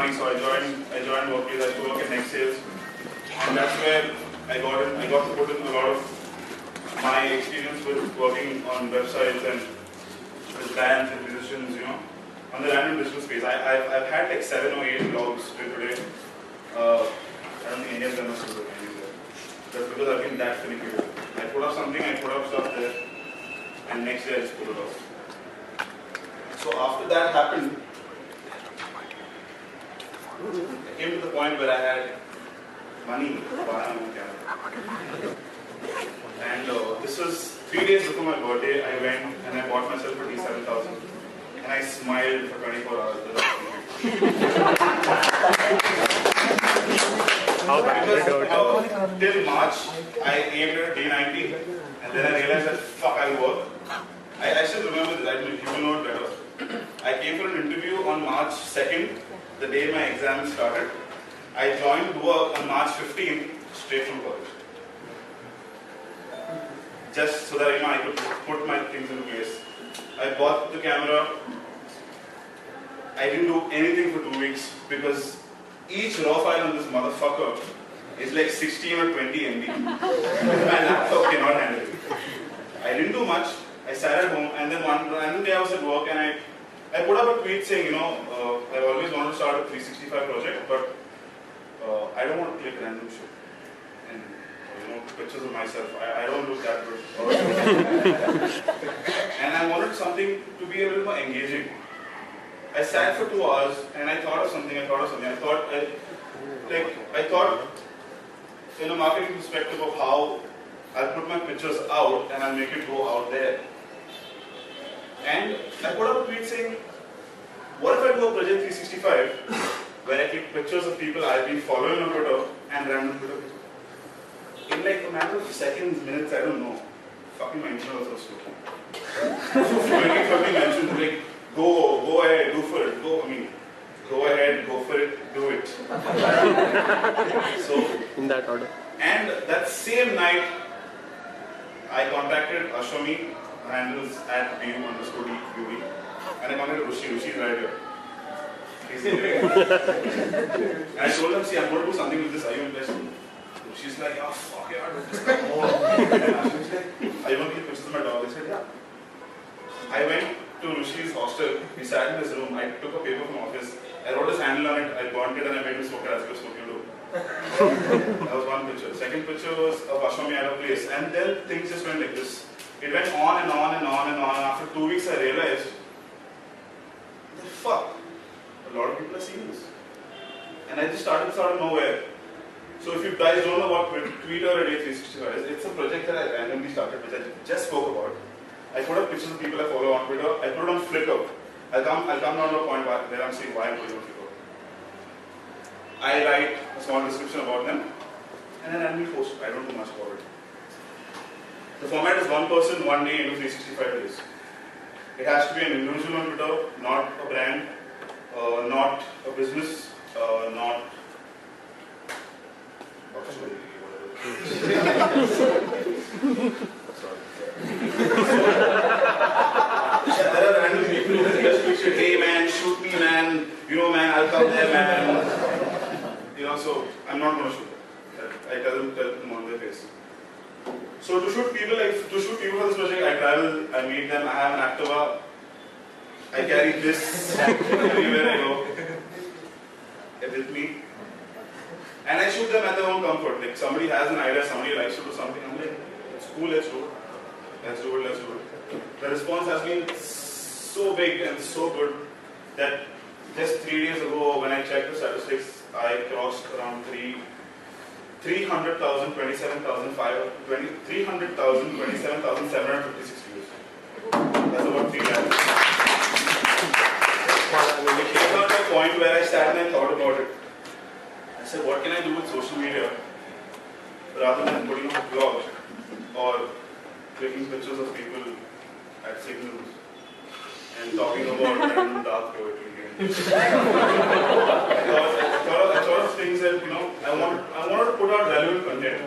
money, so I joined workplace. I used to work in next sales, and that's where I got to put in a lot of my experience with working on websites and with bands and musicians, on the random digital space. I've had like 7 or 8 blogs till today. I don't think any of them are still working anywhere. That's because I've been that finicky with it. I put up something, I put up stuff there, and next day I just put it off. So after that happened, I came to the point where I had money to buy my own camera. And this was 3 days before my birthday. I went and I bought myself a D7000, and I smiled for 24 hours. Till March, I aimed at a D90, and then I realized that fuck, I'll work. I still remember this. You will know it better. I came for an interview on March 2nd, the day my exam started. I joined work on March 15th, straight from college. Just so that I could put my things into place. I bought the camera. I didn't do anything for 2 weeks because each raw file on this motherfucker is like 16 or 20 MB. My laptop cannot handle it. I didn't do much. I sat at home, and then one random day I was at work, and I put up a tweet saying, I've always wanted to start a 365 project, but I don't want to click random shit. And pictures of myself. I don't look that good. And I wanted something to be a little more engaging. I sat for 2 hours and I thought of something. I thought in a marketing perspective of how I'll put my pictures out and I'll make it go out there. And I put up a tweet saying, what if I do a project 365 where I click pictures of people I've been following on Twitter and random Twitter pictures? In like a matter of seconds, minutes, I don't know. Fucking my internet was so stupid. Fucking mentioned like, go ahead, do for it. Go ahead, go for it, do it. So in that order. And that same night, I contacted Ashwami, handles at BU_DUV, and I contacted Rushi. Rushi's right here. He's doing and I told him, see, I'm going to do something with this. Are you interested? She's like, oh, fuck yeah, just come on. And she's like, are you going to get pictures of my dog? I said, yeah. I went to Rushi's hostel. We sat in his room. I took a paper from office. I wrote his handle on it. I burnt it and I made him smoke it as he was smoking too. That was one picture. Second picture was of Ashwami at a place. And then things just went like this. It went on and on and on and on. And after 2 weeks, I realized, fuck, a lot of people are seeing this. And I just started out of nowhere. So if you guys don't know what Twitter or Day 365 is, it's a project that I randomly started, which I just spoke about. I put up pictures of people I follow on Twitter. I put it on Flickr. I'll come down to a point where I'm saying why I'm putting it on Flickr. I write a small description about them, and then randomly post it. I don't do much about it. The format is one person, one day into 365 days. It has to be an individual on Twitter, not a brand, not a business, not sorry. There are random people who just picture, hey man, shoot me man, man, I'll come there man. So I'm not going to shoot them. I tell them on their face. So to shoot people for this project, I travel, I meet them, I have an Activa, I carry this everywhere I go with me. And I shoot them at their own comfort. Like somebody has an idea, somebody likes to do something, I'm like, it's cool, let's do it. Let's do it. The response has been so big and so good that just 3 days ago when I checked the statistics, I crossed around 300,000, 27,756 views. That's about 3 lakhs. It came out to a point where I sat and I thought about it. I said, what can I do with social media rather than putting up a blog or clicking pictures of people at signals and talking about random dark poetry. I thought of things that, I wanted to put out relevant content.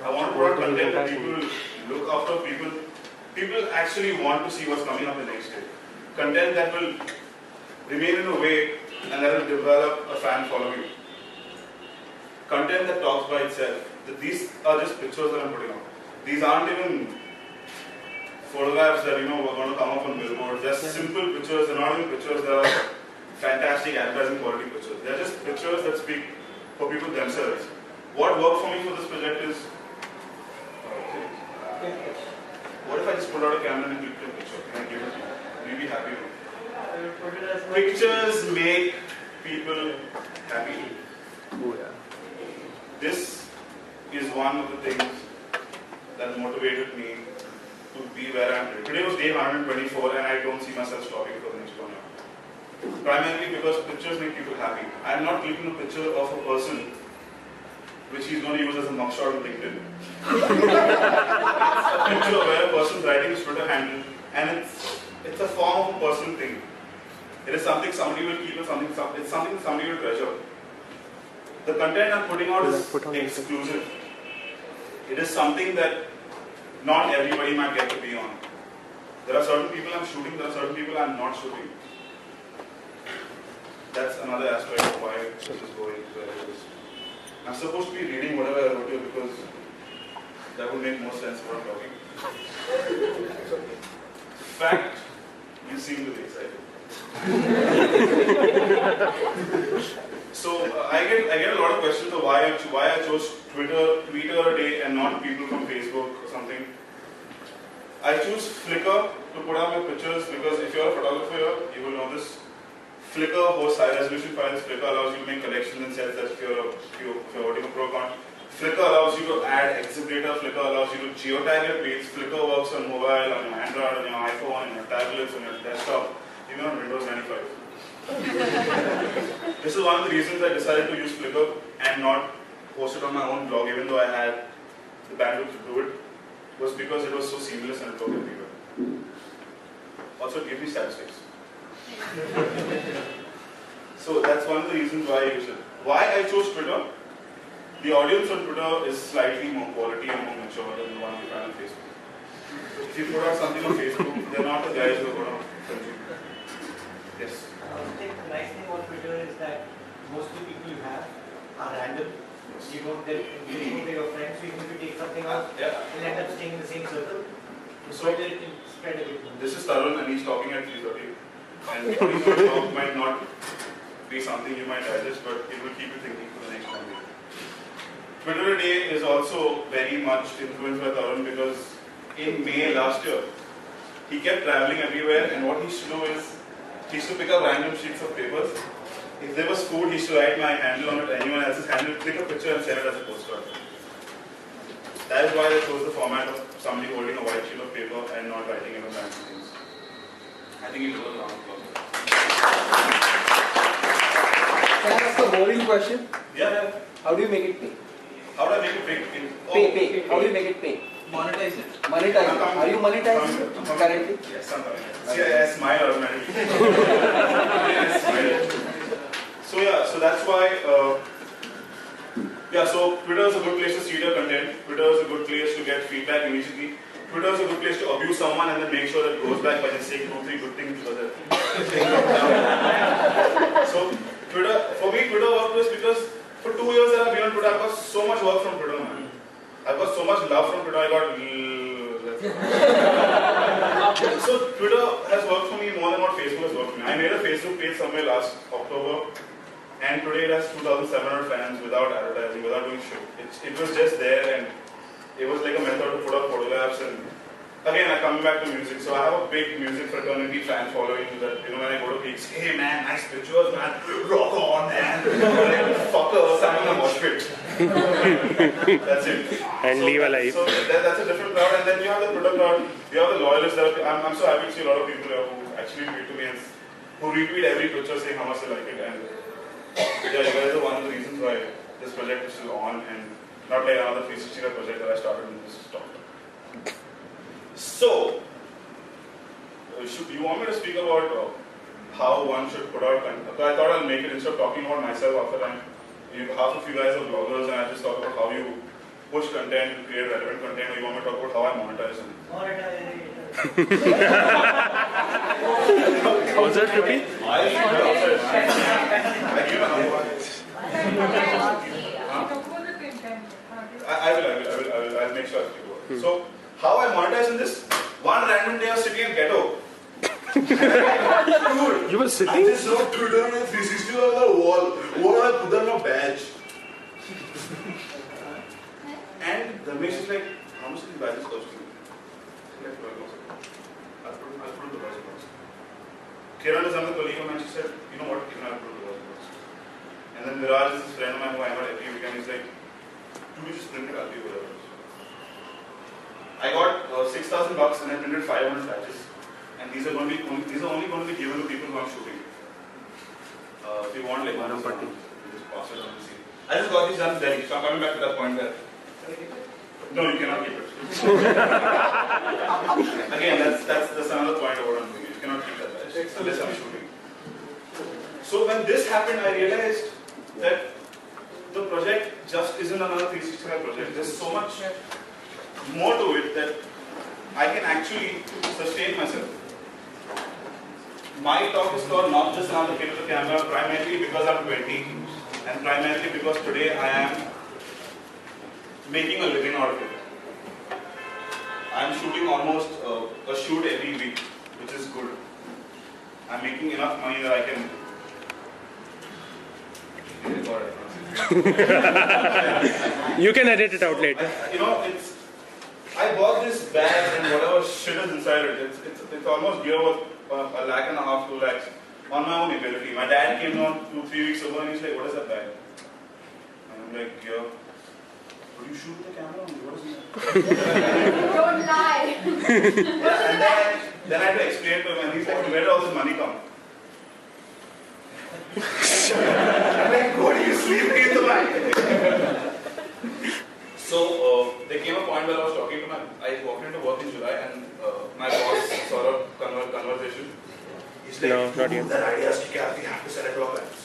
I want to put out content that people look after, people actually want to see what's coming up the next day. Content that will remain in a way and that will develop a fan following. Content that talks by itself. These are just pictures that I'm putting out. These aren't even photographs that we're going to come up on billboards. Just simple pictures. They're not even pictures that are fantastic advertising quality pictures. They're just pictures that speak for people themselves. What worked for me for this project is, what if I just put out a camera and click a picture and give it to you? Will you be happy with it? Pictures make people happy. Oh, yeah. This is one of the things that motivated me to be where I am today. Today was day 124 and I don't see myself stopping for the next 1 year. Primarily because pictures make people happy. I am not clicking a picture of a person which he's going to use as a mugshot on LinkedIn. It's a picture where a person's writing his Twitter handle and it's a form of a personal thing. It is something somebody will keep, it's something somebody will treasure. The content I'm putting out is exclusive. It is something that not everybody might get to be on. There are certain people I'm shooting, there are certain people I'm not shooting. That's another aspect of why this is going where it is. I'm supposed to be reading whatever I wrote here because that would make more sense what I'm talking. Fact, you seem to be excited. So I get a lot of questions of why I chose Twitter a day and not people from Facebook or something. I choose Flickr to put out my pictures because if you're a photographer here, you will know this. Flickr hosts high resolution files. Flickr allows you to make collections and sets that if you're holding a pro account. Flickr allows you to add exhibit data. Flickr allows you to geotag your page. Flickr works on mobile, on your Android, on your iPhone, on your tablets, on your desktop, even on Windows 95. This is one of the reasons I decided to use Flickr and not post it on my own blog, even though I had the bandwidth to do it, was because it was so seamless and it worked everywhere. Also, it gave me statistics. So that's one of the reasons why I use it. Why I chose Twitter? The audience on Twitter is slightly more quality and more mature than the one we find on Facebook. If you put out something on Facebook, they're not the guys who are going to consume. Yes. I think the nice thing about Twitter is that most of the people you have are random. Yes. You don't get your friends, so even if you take something out, you'll end up staying in the same circle. So it can spread a bit more. This is Tarun and he's talking at 3:30. And what he's going to talk might not be something you might digest, but it will keep you thinking for the next 1 week. Twitter Day is also very much influenced by Tarun because in May last year, he kept traveling everywhere and what he used to do is, he used to pick up random sheets of papers. If there was food, he used to write my handle on it, anyone else's handle, click a picture and send it as a postcard. That is why I chose the format of somebody holding a white sheet of paper and not writing in a random things. I think it was a round of applause. Can I ask a boring question? Yeah. How do you make it pay? How do I make it big? Pay. How do you make it pay? Monetize it. Monetize it. Are you monetizing currently? Yes, I'm coming. See, I smile automatically. I smile. So that's why, so Twitter is a good place to see your content. Twitter is a good place to get feedback immediately. Twitter is a good place to abuse someone and then make sure that it goes back by just saying 2-3 good things because So Twitter, for me, Twitter worked was because for 2 years that I've been on Twitter, I've got so much work from Twitter, man. I've got so much love from Twitter, I got So Twitter has worked for me more than what Facebook has worked for me. I made a Facebook page somewhere last October and today it has 2,700 fans without advertising, without doing shit. It was just there and it was like a method to put up photographs and again I'm coming back to music. So I have a big music fraternity fan following that when I go to gigs, hey man, nice pictures man, rock on man, fucker, I'm in a mosh pit. That's it. And so leave alive. So that's a different crowd and then you have the Twitter crowd, you have the loyalists. I'm so happy to see a lot of people here who actually tweet to me and who retweet every picture saying how much they like it and yeah, you guys are one of the reasons why this project is still on and not like another 360 project that I started in this talk. So, you want me to speak about how one should put out content? I thought I'll make it instead of talking about myself after time. Half of you guys are bloggers and I just talk about how you push content to create relevant content, or you want me to talk about how I monetize it? Was that trippy? one random day I was sitting in ghetto. Dude, You were sitting? I just wrote Twitter on a 360 on the wall. What I put on a badge. And Ramesh is like, how much these badges cost you? Like, I'll put the badge cost. Kiran is another colleague of mine. She said, you know what, Kiran, I'll put the badge cost. And then Viraj is this friend of mine who I met every weekend. He's like, do we just print it? I'll pay whatever. I got $6,000 and I printed 500 badges. And these are only going to be given to people who I'm shooting. If you want like one party, you just pass it on the scene. I just got these done in Delhi, so I'm coming back to that point there. No, you cannot keep it. Again, that's another point of what I'm doing. You cannot keep that badge unless I'm shooting. So when this happened, I realized that the project just isn't another 365 project. There's so much more to it that I can actually sustain myself. My talk is called not just another kid with a camera, primarily because I'm 20 and primarily because today I am making a living out of it. I'm shooting almost a shoot every week, which is good. I'm making enough money that I can. You can edit it out later. I bought this bag and whatever shit is inside it. It's almost gear worth $1.5 lakh, 2 lakhs on my own ability. My dad came down 2-3 weeks ago and he's like, "What is that bag?" And I'm like, "Gear." Would you shoot the camera on me? What is that? Don't lie. Yeah, and then I had to explain to him and he's like, "Where did all this money come?" I'm like, "What are you sleeping in the bag?" So there came a point where I was talking to I walked into work in July and my boss saw a conversation. He's like, No, not yet. That idea is we have to sell it to our clients.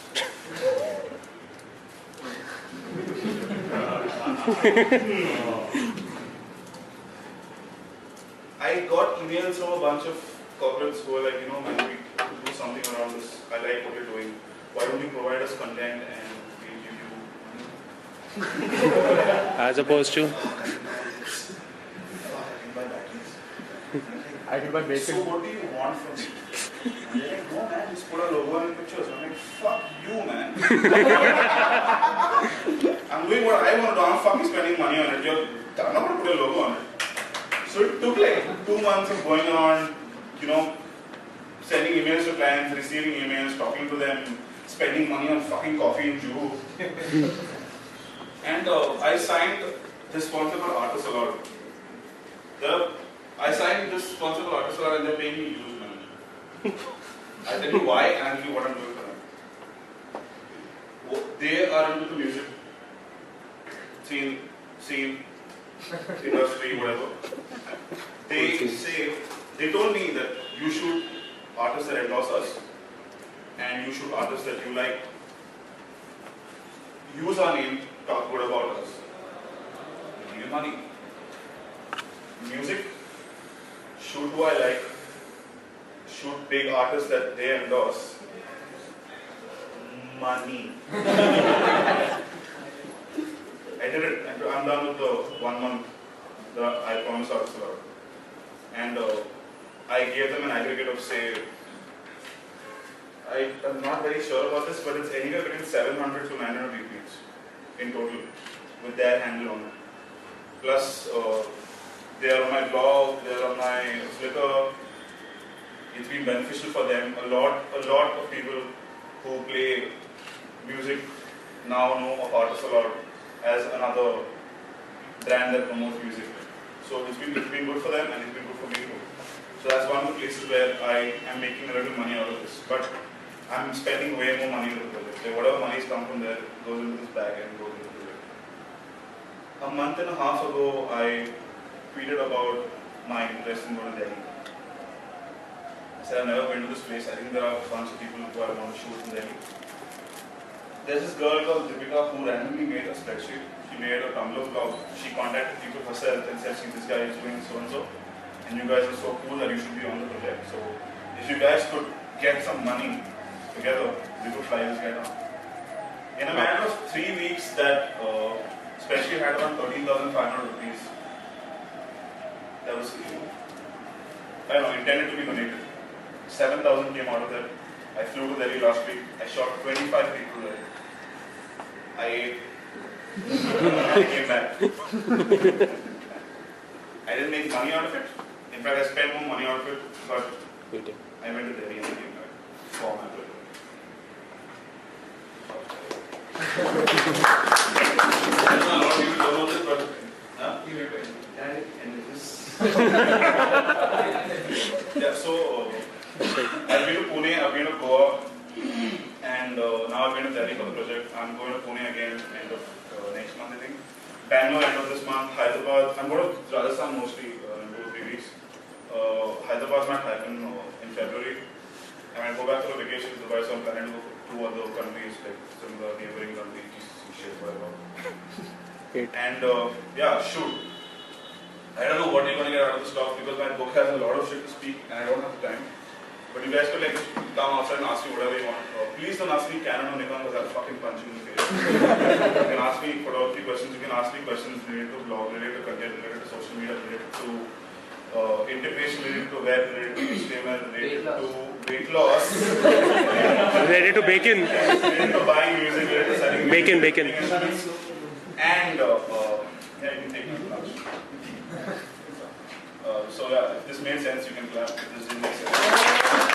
I got emails from a bunch of corporates who were like, man, we could do something around this. I like what you're doing. Why don't you provide us content and we'll give you money? As opposed to? I can buy bacon. So what do you want from me? And they're like, no man, just put a logo on the pictures. I'm like, fuck you man. I'm doing what I want to do. I'm fucking spending money on it. I'm not going to put a logo on it. So it took like 2 months of going around, sending emails to clients, receiving emails, talking to them, spending money on fucking coffee in Juhu. And I signed this sponsor for Artists Allowed. I signed this sponsor for Artists Allowed and they're paying me huge money. I'll tell you why and I'll tell you what I'm doing for them. They are into the music scene, industry, whatever. They told me that you should artists that endorse us and you should artists that you like. Use our name, talk good about us. Give you money. Music, shoot who I like, shoot big artists that they endorse. Money. I did it. I'm done with the 1 month that I promised Artists Allowed. And I gave them an aggregate of, say, I'm not very sure about this, but it's anywhere between 700 to 900 retweets in total with their handle on it. Plus, they are on my blog, they are on my Flickr. It's been beneficial for them. A lot of people who play music now know of Artists Allowed as another brand that promotes music. So it's been good for them and it's been good for me too. So that's one of the places where I am making a little money out of this. But I'm spending way more money on the project. So whatever money's come from there goes into this bag and goes into the project. A month and a half ago, I tweeted about my interest in going to Delhi. I said I've never been to this place. I think there are a bunch of people who I want to shoot in Delhi. There's this girl called Deepika who randomly made a spreadsheet. She made a Tumblr blog. She contacted people herself and said, see, this guy is doing so and so. And you guys are so cool that you should be on the project. So if you guys could get some money together, we could fly this guy down. In a matter of 3 weeks, that spreadsheet had around 13,500 rupees. That was I don't know, intended to be donated. 7,000 came out of that. I flew to Delhi last week. I shot 25 people there. I ate. I came back. I didn't make money out of it. In fact, I spent more money out of it, but I went to Delhi and I came back. For my pleasure. I don't know a lot of people don't know this, but yeah, so I've been to Pune, I've been to Goa, and now I've been to Delhi for the project. I'm going to Pune again end of next month, I think. Bangalore end of this month. Hyderabad. I'm going to Rajasthan mostly in 2 or 3 weeks. Hyderabad might happen in February. I might go back for a vacation to Dubai, so I'm planning to go to 2 other countries, like similar neighboring countries, shit, whatever. And yeah, shoot. I don't know what you're going to get out of this talk because my book has a lot of shit to speak and I don't have the time. But you guys could like come outside and ask me whatever you want. Please don't ask me Canon or Nikon because I'll fucking punch you in the face. You can ask me photography questions, you can ask me questions related to blog, related to content, related to social media, related to integration, related to web, related to HTML, related to weight loss. Ready to bacon. Related to buying music, related to selling music. Bacon. And yeah, you can take me to lunch. So yeah, if this made sense, you can clap. If this didn't make sense.